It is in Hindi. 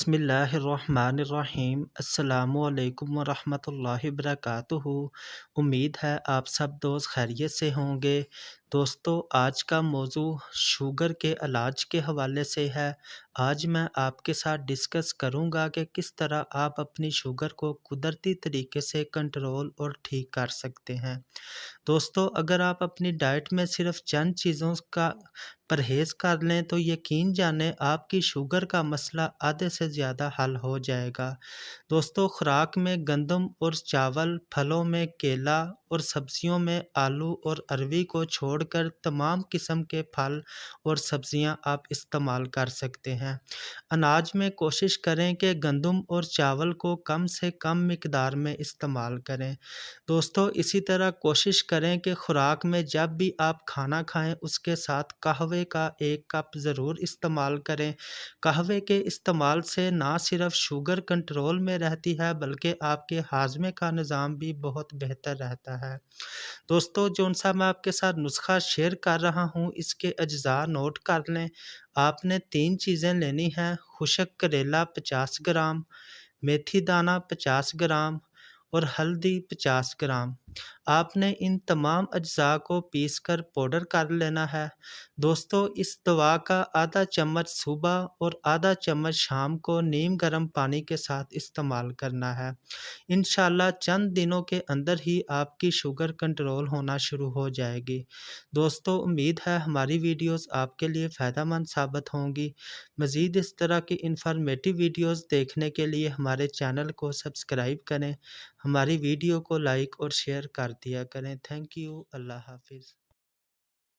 बिस्मिल्लाहिर्रहमानिर्रहीम अस्सलामुअलैकुम वरहमतुल्लाहि वबरकातुहू। उम्मीद है आप सब दोस्त खैरियत से होंगे। दोस्तों, आज का मौजू शुगर के इलाज के हवाले से है। आज मैं आपके साथ डिस्कस करूंगा कि किस तरह आप अपनी शुगर को कुदरती तरीके से कंट्रोल और ठीक कर सकते हैं। दोस्तों, अगर आप अपनी डाइट में सिर्फ चंद चीज़ों का परहेज़ कर लें तो यकीन जानें आपकी शुगर का मसला आधे से ज़्यादा हल हो जाएगा। दोस्तों, खुराक में गंदम और चावल, फलों में केला और सब्जियों में आलू और अरवी को छोड़कर तमाम किस्म के फल और सब्जियां आप इस्तेमाल कर सकते हैं। अनाज में कोशिश करें कि गंदम और चावल को कम से कम मिकदार में इस्तेमाल करें। दोस्तों, इसी तरह कोशिश करें कि खुराक में जब भी आप खाना खाएं उसके साथ कहवे का 1 कप ज़रूर इस्तेमाल करें। कहवे के इस्तेमाल से ना सिर्फ शुगर कंट्रोल में रहती है बल्कि आपके हाजमे का निज़ाम भी बहुत बेहतर रहता है। दोस्तों, जौन-सा मैं आपके साथ नुस्खा शेयर कर रहा हूँ इसके अज्जा नोट कर लें। आपने 3 चीज़ें लेनी हैं: खुश्क करेला 50 ग्राम, मेथी दाना 50 ग्राम और हल्दी 50 ग्राम। आपने इन तमाम अज्जा को पीसकर पाउडर कर लेना है। दोस्तों, इस दवा का आधा चम्मच सुबह और आधा चम्मच शाम को नीम गर्म पानी के साथ इस्तेमाल करना है। इंशाल्लाह चंद दिनों के अंदर ही आपकी शुगर कंट्रोल होना शुरू हो जाएगी। दोस्तों, उम्मीद है हमारी वीडियोस आपके लिए फ़ायदेमंद साबित होंगी। मज़ीद इस तरह की इंफॉर्मेटिव वीडियोस देखने के लिए हमारे चैनल को सब्सक्राइब करें। हमारी वीडियो को लाइक और शेयर कर दिया करें। Thank you. अल्लाह हाफ़िज़।